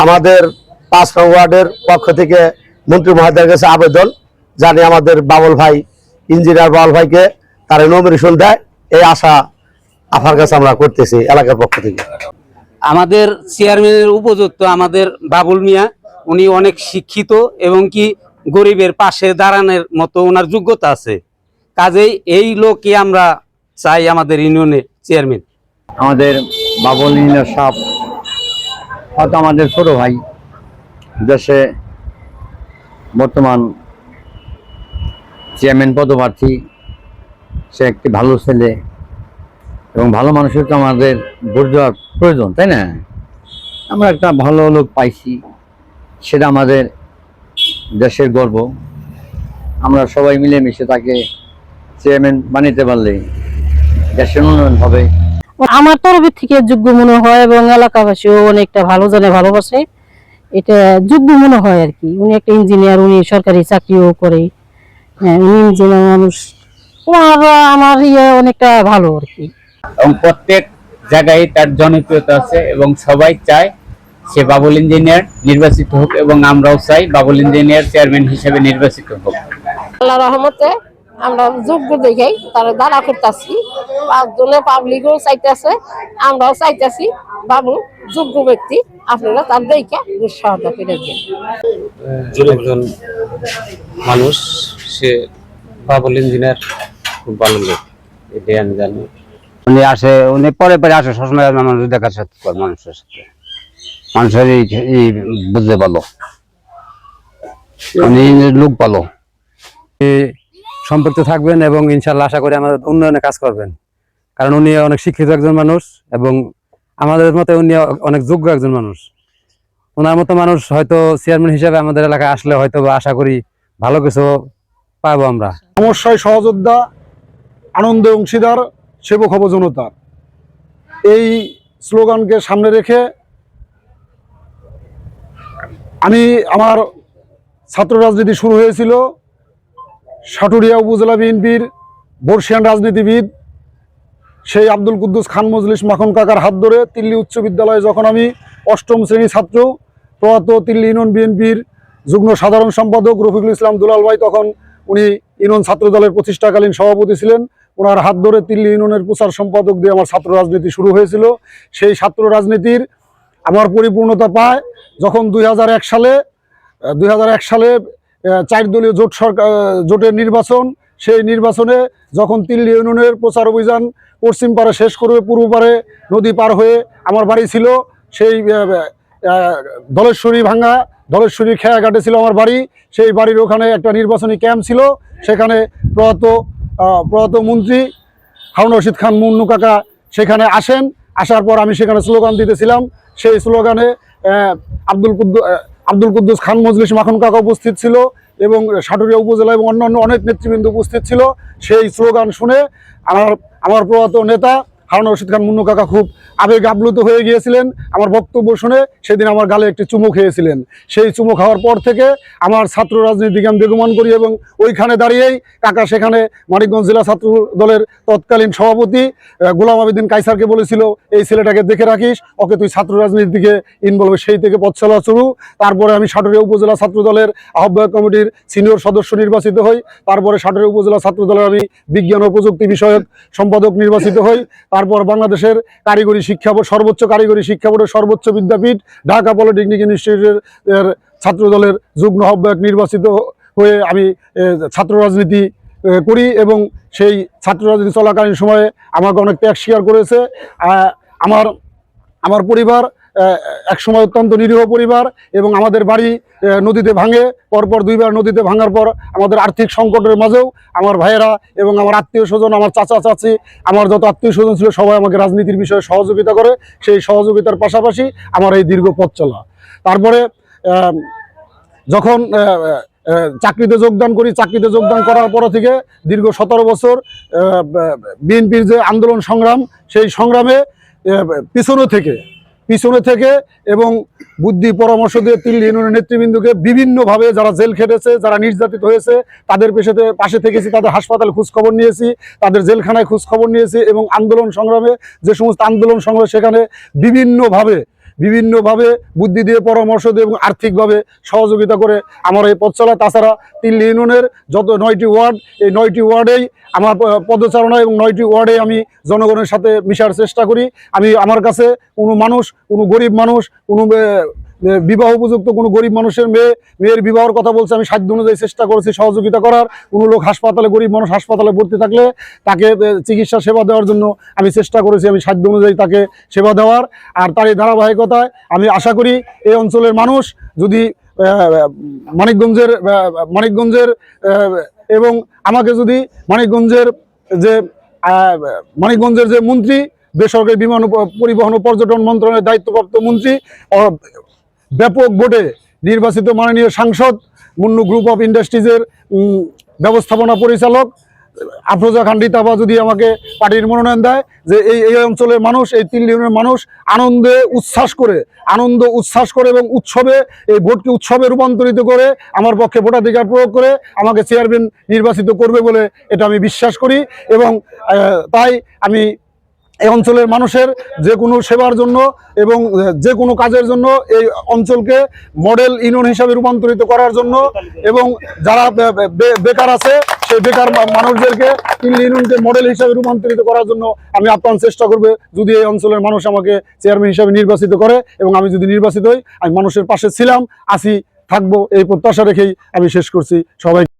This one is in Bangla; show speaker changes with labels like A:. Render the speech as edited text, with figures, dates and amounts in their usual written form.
A: আমাদের 5 নং ওয়ার্ডের পক্ষ থেকে মন্ত্রী মহোদয়ের কাছে আবেদন জানি আমাদের বাবুল ভাই ইঞ্জিনিয়ার বাবুল ভাইকে তারা নমিনেশন দেয়, এই আশা আপনার কাছে আমরা করতেছি এলাকার পক্ষ থেকে।
B: আমাদের চেয়ারম্যানের উপযুক্ত আমাদের বাবুল মিয়া, উনি অনেক শিক্ষিত এবং কি গরিবের পাশে দাঁড়ানোর মতো ওনার যোগ্যতা আছে, কাজেই এই লোকই আমরা চাই আমাদের ইউনিয়নের চেয়ারম্যান।
C: আমাদের বাবুল ইঞ্জিনিয়ার সাহেব হয়তো আমাদের ছোট ভাই, দেশে বর্তমান চেয়ারম্যান পদপ্রার্থী, সে একটি ভালো ছেলে এবং ভালো মানুষের তো আমাদের ভোট দেওয়ার প্রয়োজন, তাই না? আমরা একটা ভালো লোক পাইছি, সেটা আমাদের দেশের গর্ব। আমরা সবাই মিলেমিশে তাকে চেয়ারম্যান বানাতে পারলে দেশের উন্নয়ন হবে।
D: আমার তরফের থেকে যোগ্য মনে হয় এবং এলাকাবাসীও অনেকটা ভালো জানে, ভালোবাসে, এটা যোগ্য মনে হয় আর কি। উনি একটা ইঞ্জিনিয়ার, উনি সরকারি চাকরিও করে, হ্যাঁ উনি ইঞ্জিনিয়ার মানুষ, আমার অনেকটা ভালো আর কি।
E: এবং প্রত্যেক জায়গায় তার জনপ্রিয়তা আছে এবং সবাই চায় সে বাবুল ইঞ্জিনিয়ার নির্বাচিত হোক এবং আমরাও চাই বাবুল ইঞ্জিনিয়ার চেয়ারম্যান হিসেবে নির্বাচিত হোক।
F: আল্লাহ রহমতে আমরা যোগ্য দেখেই তারা দাঁড়া করতেছি, 5 জনের পাবলিকও চাইতেছে, আমরাও চাইতেছি বাবু যোগ্য ব্যক্তি, আপনারা তার দেখে উৎসাহটা করে দেন।
B: একজন মানুষ, সে বাবুল ইঞ্জিনিয়ার খুব ভালো লোক, এটাই আমি জানি।
C: উনি আসে, উনি পরে পরে আসে, সবসময় মানুষ দেখার সাথে মানুষের সাথে, মানুষের এই বুঝতে পারলো, উনি লোক পালো
G: সম্পৃক্ত থাকবেন এবং ইনশাল্লাহ আশা করি আমাদের উন্নয়নে কাজ করবেন, কারণ উনি অনেক শিক্ষিত একজন মানুষ এবং আমাদের মতে উনি অনেক যোগ্য একজন মানুষ। ওনার মতো মানুষ হয়তো চেয়ারম্যান হিসেবে আমাদের এলাকায় আসলে হয়তো আশা করি ভালো কিছু পাবো আমরা।
H: সমস্যায় সহযোদ্ধা, আনন্দে অংশীদার, সেবক হব জনতার, এই স্লোগানকে সামনে রেখে আমার ছাত্র রাজনীতি শুরু হয়েছিল সাটুরিয়া উপজেলা বিএনপির বর্ষিয়ান রাজনীতিবিদ সেই আব্দুল কুদ্দুস খান মজলিস মাখন কাকার হাত ধরে তিল্লি উচ্চ বিদ্যালয়ে যখন আমি 8ম শ্রেণী ছাত্র, প্রয়াত তিল্লি ইউনিয়ন বিএনপির যুগ্ম সাধারণ সম্পাদক রফিকুল ইসলাম দুলাল ভাই, তখন উনি ইউনিয়ন ছাত্র দলের প্রতিষ্ঠাকালীন সভাপতি ছিলেন, ওনার হাত ধরে তিল্লি ইউনিয়নের প্রচার সম্পাদক দিয়ে আমার ছাত্র রাজনীতি শুরু হয়েছিল। সেই ছাত্র রাজনীতির আমার পরিপূর্ণতা পায় যখন 2001 সালে 4 দলীয় জোটের নির্বাচন, সেই নির্বাচনে যখন তিল্লি ইউনিয়নের প্রচার অভিযান পশ্চিম পারে শেষ করবে, পূর্ব পারে নদী পার হয়ে আমার বাড়ি ছিল, সেই ধলেশ্বরী খেয়াঘাটে ছিল আমার বাড়ি। সেই বাড়ির ওখানে একটা নির্বাচনী ক্যাম্প ছিল, সেখানে প্রয়াত মন্ত্রী হারুন রশিদ খান মুন্নু কাকা সেখানে আসার পর আমি সেখানে স্লোগান দিতেছিলাম। সেই স্লোগানে আব্দুল কুদ্দুস খান মজলিস মাখন কাকা উপস্থিত ছিল এবং সাটুরিয়া উপজেলা এবং অন্যান্য অনেক নেতৃবৃন্দ উপস্থিত ছিল। সেই স্লোগান শুনে আমার প্রয়াত নেতা হারুন রশিদ খান মুন্নু কাকা খুব আবেগ আপ্লুত হয়ে গিয়েছিলেন। আমার বক্তব্য শুনে সেদিন আমার গালে একটি চুমু খেয়েছিলেন। সেই চুমু খাওয়ার পর থেকে আমার ছাত্র রাজনীতিকে আমি বেগমান করি এবং ওইখানে দাঁড়িয়েই কাকা সেখানে মানিকগঞ্জ জেলা ছাত্র দলের তৎকালীন সভাপতি গোলাম আবেদিন কাইসারকে বলেছিল, এই ছেলেটাকে দেখে রাখিস, ওকে তুই ছাত্র রাজনীতির দিকে ইনভলভ। সেই থেকে পথ চলা শুরু। তারপরে আমি সাটুরিয়া উপজেলা ছাত্র দলের আহ্বায়ক কমিটির সিনিয়র সদস্য নির্বাচিত হই। তারপরে সাটুরিয়া উপজেলা ছাত্র দলের আমি বিজ্ঞান ও প্রযুক্তি বিষয়ক সম্পাদক নির্বাচিত হই। তারপর বাংলাদেশের কারিগরি শিক্ষা বোর্ড, সর্বোচ্চ কারিগরি শিক্ষা বোর্ডের সর্বোচ্চ বিদ্যাপীঠ ঢাকা পলিটেকনিক ইনস্টিটিউটের ছাত্র দলের যুগ্ম আহ্বায়ক নির্বাচিত হয়ে আমি ছাত্র রাজনীতি করি এবং সেই ছাত্র রাজনীতি চলাকালীন সময়ে আমাকে অনেক ত্যাগ স্বীকার করেছে। আমার পরিবার এক সময় অত্যন্ত নিরীহ পরিবার এবং আমাদের বাড়ি নদীতে ভাঙে, পরপর 2বার নদীতে ভাঙার পর আমাদের আর্থিক সংকটের মাঝেও আমার ভাইয়েরা এবং আমার আত্মীয় স্বজন, আমার চাচা চাচি, আমার যত আত্মীয় স্বজন ছিল সবাই আমাকে রাজনীতির বিষয়ে সহযোগিতা করে। সেই সহযোগিতার পাশাপাশি আমার এই দীর্ঘ পথ চলা। তারপরে যখন চাকরিতে যোগদান করি, চাকরিতে যোগদান করার পর থেকে দীর্ঘ 17 বছর বিএনপির যে আন্দোলন সংগ্রাম, সেই সংগ্রামে পিছনে থেকে এবং বুদ্ধি পরামর্শ দিয়ে তিল্লি ইউনিয়নের নেতৃবৃন্দকে বিভিন্নভাবে যারা জেল খেটেছে, যারা নির্যাতিত হয়েছে, তাদের পাশে থেকেছি, তাদের হাসপাতাল খোঁজখবর নিয়েছি, তাদের জেলখানায় খোঁজখবর নিয়েছি এবং আন্দোলন সংগ্রামে যে সমস্ত আন্দোলন সংগ্রামে সেখানে বিভিন্নভাবে বিভিন্নভাবে বুদ্ধি দিয়ে পরামর্শ দিয়ে এবং আর্থিকভাবে সহযোগিতা করে আমার এই পথ চলা। তাছাড়া তিল্লি ইউনিয়নের যত 9টি ওয়ার্ড, এই 9টি ওয়ার্ডেই আমার পদচারণা এবং 9টি ওয়ার্ডে আমি জনগণের সাথে মিশার চেষ্টা করি। আমি আমার কাছে কোনো মানুষ, কোনো গরিব মানুষ, কোনো বিবাহ উপযুক্ত কোনো গরিব মানুষের মেয়ের বিবাহের কথা বলছে, আমি সাধ্য অনুযায়ী চেষ্টা করেছি সহযোগিতা করার। কোনো লোক হাসপাতালে, গরিব মানুষ হাসপাতালে ভর্তি থাকলে তাকে চিকিৎসা সেবা দেওয়ার জন্য আমি চেষ্টা করেছি, আমি সাধ্য অনুযায়ী তাকে সেবা দেওয়ার। আর তার এই ধারাবাহিকতায় আমি আশা করি এই অঞ্চলের মানুষ যদি মানিকগঞ্জের এবং আমাকে যদি মানিকগঞ্জের যে মন্ত্রী, বেসরকারি বিমান পরিবহন ও পর্যটন মন্ত্রণালয়ের দায়িত্বপ্রাপ্ত মন্ত্রী, ব্যাপক ভোটে নির্বাচিত মাননীয় সাংসদ, মুন্নু গ্রুপ অফ ইন্ডাস্ট্রিজের ব্যবস্থাপনা পরিচালক আফরোজা খান রিতাবা যদি আমাকে পার্টির মনোনয়ন দেয়, যে এই অঞ্চলের মানুষ, এই তিল্লি ইউনিয়নের মানুষ আনন্দ উচ্ছ্বাস করে এবং উৎসবে, এই ভোটকে উৎসবে রূপান্তরিত করে আমার পক্ষে ভোটাধিকার প্রয়োগ করে আমাকে চেয়ারম্যান নির্বাচিত করবে বলে এটা আমি বিশ্বাস করি। এবং তাই আমি এই অঞ্চলের মানুষের যে কোনো সেবার জন্য এবং যে কোনো কাজের জন্য এই অঞ্চলকে মডেল ইউনিয়ন হিসাবে রূপান্তরিত করার জন্য, এবং যারা বেকার আছে সেই বেকার মানুষদেরকে তিল্লি ইউনিয়নকে মডেল হিসাবে রূপান্তরিত করার জন্য আমি আপ্রাণ চেষ্টা করবো, যদি এই অঞ্চলের মানুষ আমাকে চেয়ারম্যান হিসাবে নির্বাচিত করে। এবং আমি যদি নির্বাচিত হই, আমি মানুষের পাশে ছিলাম, আছি, থাকবো, এই প্রত্যাশা রেখেই আমি শেষ করছি। সবাই